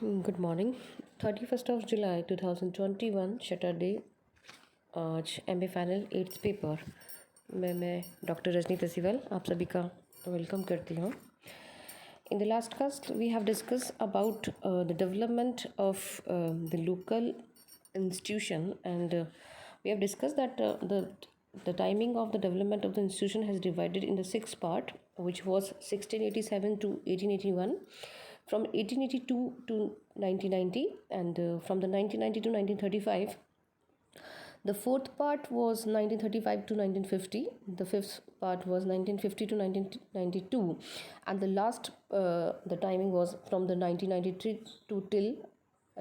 Good morning. 31 जुलाई 2021 Saturday. आज MA final 8th paper में मैं डॉक्टर रजनी तसीवाल आप सभी का वेलकम करती हूँ। In the last cast we have discussed about the development of the local institution, and we have discussed that the timing of the development of the institution has divided in the sixth part, which was 1687 to 1881, from 1882 to 1990, and from the 1990 to 1935. The fourth part was 1935 to 1950. The fifth part was 1950 to 1992, and the last the timing was from the 1993 to till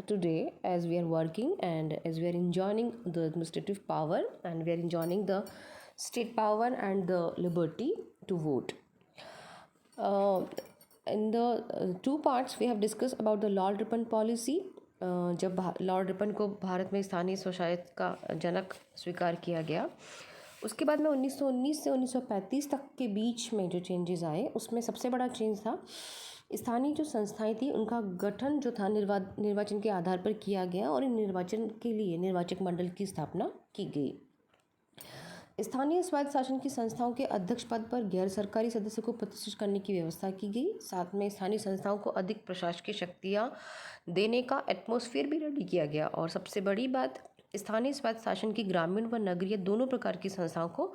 today, as we are working and as we are enjoying the administrative power and we are enjoying the state power and the liberty to vote. In the two parts we have discussed about the Lord Ripon policy. जब Lord Ripon को भारत में स्थानीय स्वशायत का जनक स्वीकार किया गया, उसके बाद में 1919 से 1935 तक के बीच में जो चेंजेस आए, उसमें सबसे बड़ा चेंज था स्थानीय जो संस्थाएं थी उनका गठन जो था निर्वाचन के आधार पर किया गया, और इन निर्वाचन के लिए निर्वाचक मंडल की स्थापना की गई। स्थानीय स्वायत्त शासन की संस्थाओं के अध्यक्ष पद पर गैर सरकारी सदस्य को प्रतिष्ठित करने की व्यवस्था की गई। साथ में स्थानीय संस्थाओं को अधिक प्रशासकीय शक्तियाँ देने का एटमॉस्फेयर भी रेडी किया गया। और सबसे बड़ी बात, स्थानीय स्वायत्त शासन की ग्रामीण व नगरीय दोनों प्रकार की संस्थाओं को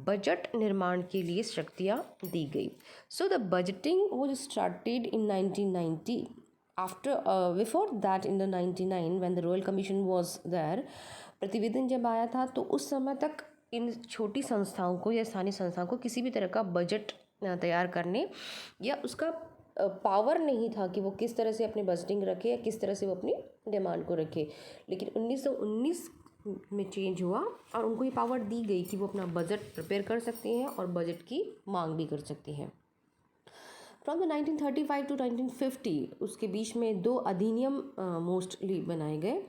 बजट निर्माण के लिए शक्तियाँ दी गई। So the budgeting was started in 1990। After before that in the 99 when the royal commission was there, प्रतिवेदन जब आया था तो उस समय तक इन छोटी संस्थाओं को या स्थानीय संस्थाओं को किसी भी तरह का बजट तैयार करने या उसका पावर नहीं था कि वो किस तरह से अपनी बजटिंग रखे या किस तरह से वो अपनी डिमांड को रखे। लेकिन 1919 में चेंज हुआ और उनको ये पावर दी गई कि वो अपना बजट प्रिपेयर कर सकते हैं और बजट की मांग भी कर सकते हैं। फ्रॉम द 1935 टू 1950 उसके बीच में दो अधिनियम मोस्टली बनाए गए।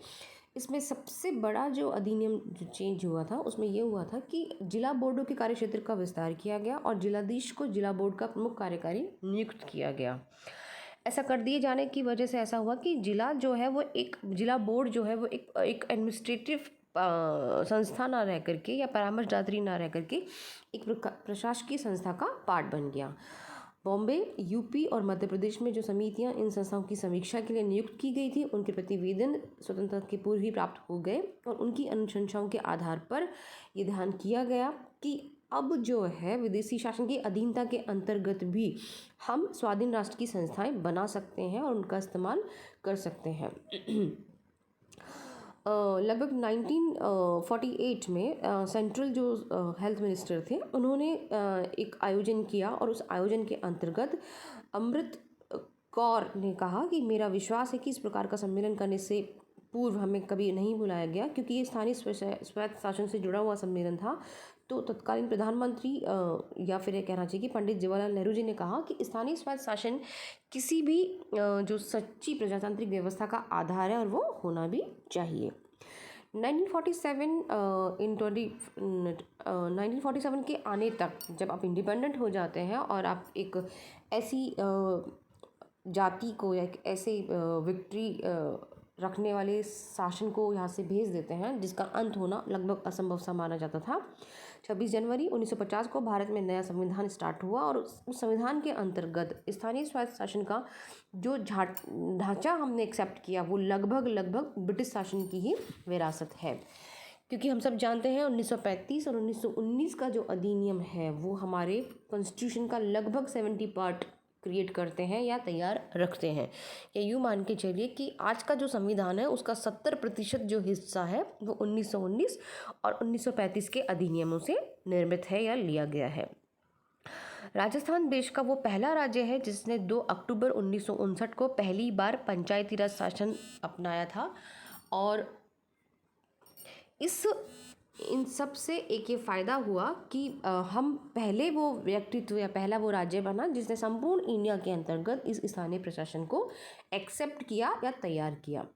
इसमें सबसे बड़ा जो अधिनियम जो चेंज हुआ था उसमें ये हुआ था कि जिला बोर्डों के कार्यक्षेत्र का विस्तार किया गया और जिलाधीश को जिला बोर्ड का प्रमुख कार्यकारी नियुक्त किया गया। ऐसा कर दिए जाने की वजह से ऐसा हुआ कि जिला जो है वो एक जिला बोर्ड जो है वो एक एडमिनिस्ट्रेटिव संस्था ना रह करके या परामर्शदात्री ना रह करके एक प्रशासकीय संस्था का पार्ट बन गया। बॉम्बे, यूपी और मध्य प्रदेश में जो समितियां इन संस्थाओं की समीक्षा के लिए नियुक्त की गई थी, उनके प्रतिवेदन स्वतंत्रता के पूर्व ही प्राप्त हो गए और उनकी अनुशंसाओं के आधार पर यह ध्यान किया गया कि अब जो है विदेशी शासन की अधीनता के अंतर्गत भी हम स्वाधीन राष्ट्र की संस्थाएं बना सकते हैं और उनका इस्तेमाल कर सकते हैं। लगभग 1948 में सेंट्रल जो हेल्थ मिनिस्टर थे उन्होंने एक आयोजन किया और उस आयोजन के अंतर्गत अमृत कौर ने कहा कि मेरा विश्वास है कि इस प्रकार का सम्मेलन करने से पूर्व हमें कभी नहीं बुलाया गया, क्योंकि ये स्थानीय स्वायत्त शासन से जुड़ा हुआ सम्मेलन था। तो तत्कालीन प्रधानमंत्री या फिर ये कहना चाहिए कि पंडित जवाहरलाल नेहरू जी ने कहा कि स्थानीय स्वायत्त शासन किसी भी जो सच्ची प्रजातांत्रिक व्यवस्था का आधार है और वो होना भी चाहिए। 1947 के आने तक जब आप इंडिपेंडेंट हो जाते हैं और आप एक ऐसी जाति को या एक ऐसे विक्ट्री रखने वाले शासन को यहाँ से भेज देते हैं जिसका अंत होना लगभग असंभव सा माना जाता था। 26 जनवरी 1950 को भारत में नया संविधान स्टार्ट हुआ और उस संविधान के अंतर्गत स्थानीय स्वायत्त शासन का जो ढांचा हमने एक्सेप्ट किया वो लगभग ब्रिटिश शासन की ही विरासत है, क्योंकि हम सब जानते हैं 1935 और 1919 का जो अधिनियम है वो हमारे कॉन्स्टिट्यूशन का लगभग 70 पार्ट क्रिएट करते हैं या तैयार रखते हैं। या यूँ मान के चलिए कि आज का जो संविधान है उसका 70% जो हिस्सा है वो 1919 और 1935 के अधिनियमों से निर्मित है या लिया गया है। राजस्थान देश का वो पहला राज्य है जिसने 2 अक्टूबर 1959 को पहली बार पंचायती राज शासन अपनाया था, और इन सब से एक ये फ़ायदा हुआ कि हम पहले वो व्यक्तित्व या पहला वो राज्य बना जिसने संपूर्ण इंडिया के अंतर्गत इस स्थानीय प्रशासन को एक्सेप्ट किया या तैयार किया।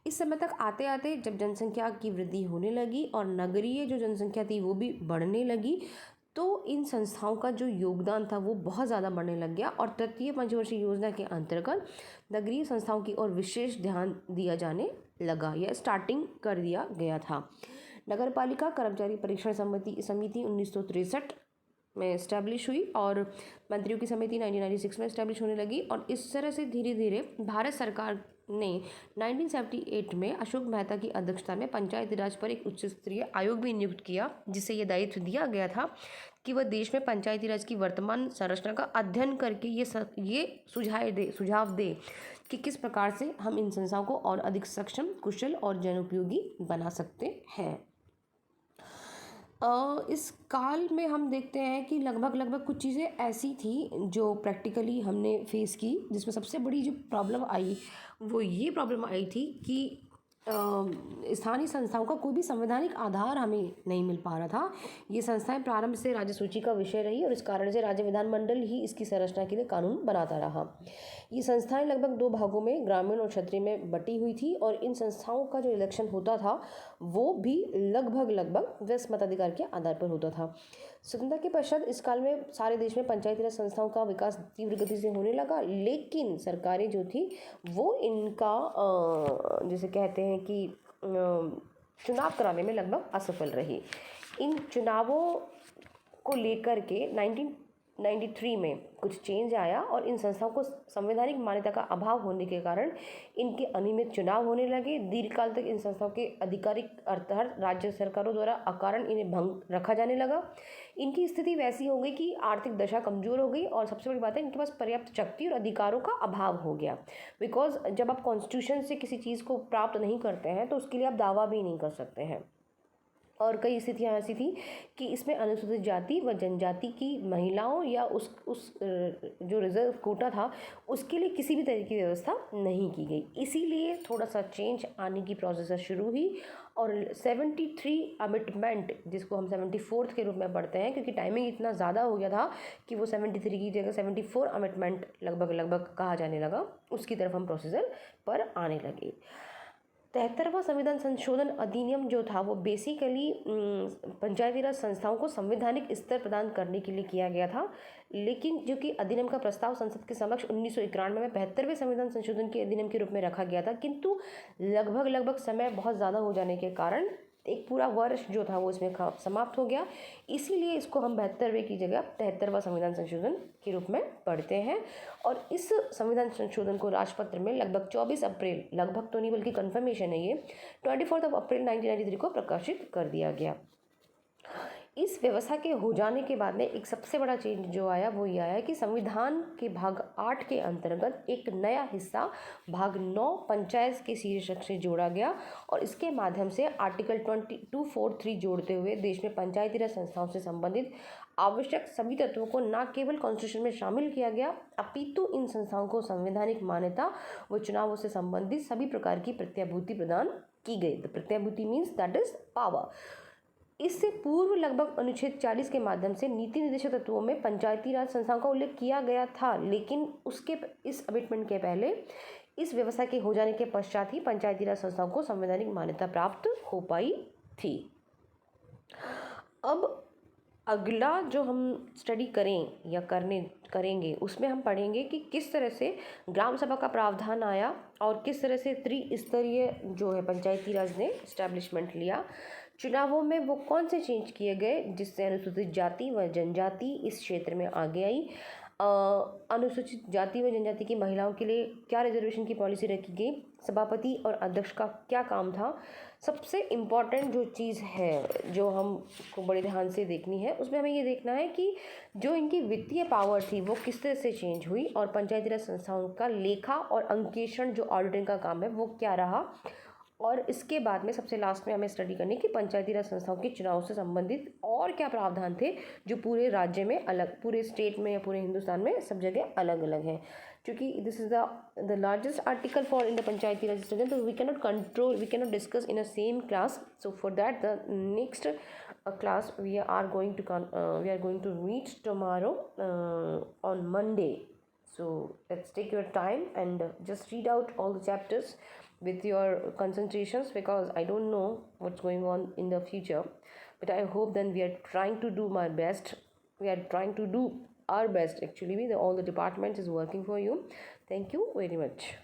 इस समय तक आते आते जब जनसंख्या की वृद्धि होने लगी और नगरीय जो जनसंख्या थी वो भी बढ़ने लगी, तो इन संस्थाओं का जो योगदान था वो बहुत ज़्यादा बढ़ने लग गया और तृतीय पंचवर्षीय योजना के अंतर्गत नगरीय संस्थाओं की ओर विशेष ध्यान दिया जाने लगा या स्टार्टिंग कर दिया गया था। नगरपालिका कर्मचारी परीक्षण समिति 1963 में इस्टेब्लिश हुई और मंत्रियों की समिति 1996 में इस्टेब्लिश होने लगी और इस तरह से धीरे धीरे भारत सरकार ने 1978 में अशोक मेहता की अध्यक्षता में पंचायती राज पर एक उच्च स्तरीय आयोग भी नियुक्त किया, जिसे यह दायित्व दिया गया था कि वह देश में पंचायती राज की वर्तमान संरचना का अध्ययन करके ये सुझाव दे कि किस प्रकार से हम इन संस्थाओं को और अधिक सक्षम, कुशल और जनोपयोगी बना सकते हैं। इस काल में हम देखते हैं कि लगभग कुछ चीज़ें ऐसी थी जो प्रैक्टिकली हमने फेस की, जिसमें सबसे बड़ी जो प्रॉब्लम आई वो ये प्रॉब्लम आई थी कि स्थानीय संस्थाओं का कोई भी संवैधानिक आधार हमें नहीं मिल पा रहा था। ये संस्थाएं प्रारंभ से राज्य सूची का विषय रही और इस कारण से राज्य विधानमंडल ही इसकी संरचना के लिए कानून बनाता रहा। ये संस्थाएं लगभग 2 भागों में, ग्रामीण और क्षेत्रीय में बटी हुई थी और इन संस्थाओं का जो इलेक्शन होता था वो भी लगभग व्यस्त मताधिकार के आधार पर होता था। स्वतंत्रता के पश्चात इस काल में सारे देश में पंचायती राज संस्थाओं का विकास तीव्र गति से होने लगा, लेकिन सरकारें जो थी वो इनका जैसे कहते हैं कि चुनाव कराने में लगभग असफल रही। इन चुनावों को लेकर के 1993 में कुछ चेंज आया और इन संस्थाओं को संवैधानिक मान्यता का अभाव होने के कारण इनके अनियमित चुनाव होने लगे। दीर्घकाल तक इन संस्थाओं के आधिकारिक अर्थात राज्य सरकारों द्वारा अकारण इन्हें भंग रखा जाने लगा। इनकी स्थिति वैसी हो गई कि आर्थिक दशा कमज़ोर हो गई और सबसे बड़ी बात है इनके पास पर्याप्त शक्ति और अधिकारों का अभाव हो गया। बिकॉज जब आप कॉन्स्टिट्यूशन से किसी चीज़ को प्राप्त नहीं करते हैं तो उसके लिए आप दावा भी नहीं कर सकते हैं। और कई स्थितियाँ ऐसी थी कि इसमें अनुसूचित जाति व जनजाति की महिलाओं या उस जो रिजर्व कोटा था उसके लिए किसी भी तरह की व्यवस्था नहीं की गई। इसीलिए थोड़ा सा चेंज आने की प्रोसेस शुरू हुई और 73 अमिटमेंट, जिसको हम 74th के रूप में पढ़ते हैं क्योंकि टाइमिंग इतना ज़्यादा हो गया था कि वो 73 की जगह 74 अमिटमेंट लगभग कहा जाने लगा, उसकी तरफ हम प्रोसीजर पर आने लगे। 73वां संविधान संशोधन अधिनियम जो था वो बेसिकली पंचायती राज संस्थाओं को संवैधानिक स्तर प्रदान करने के लिए किया गया था, लेकिन जो कि अधिनियम का प्रस्ताव संसद के समक्ष 1991 में 72वें संविधान संशोधन के अधिनियम के रूप में रखा गया था, किंतु लगभग समय बहुत ज़्यादा हो जाने के कारण एक पूरा वर्ष जो था वो इसमें समाप्त हो गया। इसीलिए इसको हम 72वें की जगह 73वां संविधान संशोधन के रूप में पढ़ते हैं और इस संविधान संशोधन को राजपत्र में लगभग 24 अप्रैल, लगभग तो नहीं बल्कि कन्फर्मेशन है ये, 24 अप्रैल 1993 को प्रकाशित कर दिया गया। इस व्यवस्था के हो जाने के बाद में एक सबसे बड़ा चेंज जो आया वो ये आया कि संविधान के भाग 8 के अंतर्गत एक नया हिस्सा भाग 9 पंचायत के शीर्षक से जोड़ा गया और इसके माध्यम से आर्टिकल 2243 जोड़ते हुए देश में पंचायती राज संस्थाओं से संबंधित आवश्यक सभी तत्वों को न केवल कॉन्स्टिट्यूशन में शामिल किया गया अपितु इन संस्थाओं को संवैधानिक मान्यता व चुनावों से संबंधित सभी प्रकार की प्रत्याभूति प्रदान की गई। द प्रत्याभूति मीन्स दैट इज पावर। इससे पूर्व लगभग अनुच्छेद 40 के माध्यम से नीति निर्देशक तत्वों में पंचायती राज संस्थाओं का उल्लेख किया गया था, लेकिन उसके इस अमेंडमेंट के पहले इस व्यवस्था के हो जाने के पश्चात ही पंचायती राज संस्थाओं को संवैधानिक मान्यता प्राप्त हो पाई थी। अब अगला जो हम स्टडी करें या करेंगे उसमें हम पढ़ेंगे कि किस तरह से ग्राम सभा का प्रावधान आया और किस तरह से त्रिस्तरीय जो है पंचायती राज ने इस्टेब्लिशमेंट लिया। चुनावों में वो कौन से चेंज किए गए जिससे अनुसूचित जाति व जनजाति इस क्षेत्र में आगे आई। अनुसूचित जाति व जनजाति की महिलाओं के लिए क्या रिजर्वेशन की पॉलिसी रखी गई, सभापति और अध्यक्ष का क्या काम था। सबसे इम्पॉर्टेंट जो चीज़ है जो हमको बड़े ध्यान से देखनी है उसमें हमें ये देखना है कि जो इनकी वित्तीय पावर थी वो किस तरह से चेंज हुई और पंचायती राज संस्थाओं का लेखा और अंकेक्षण जो ऑडिटिंग का काम है वो क्या रहा। और इसके बाद में सबसे लास्ट में हमें स्टडी करनी कि पंचायती राज संस्थाओं के चुनाव से संबंधित और क्या प्रावधान थे जो पूरे राज्य में अलग, पूरे स्टेट में या पूरे हिंदुस्तान में सब जगह अलग अलग हैं। क्योंकि this is the largest article for in the Panchayati Raj system, तो we cannot discuss in a same class. So for that the next class we are going to meet tomorrow on Monday. So let's take your time and just read out all the chapters with your concentrations, because I don't know what's going on in the future, but I hope then we are trying to do my best We are trying to do our best. Actually, all the departments is working for you. Thank you very much.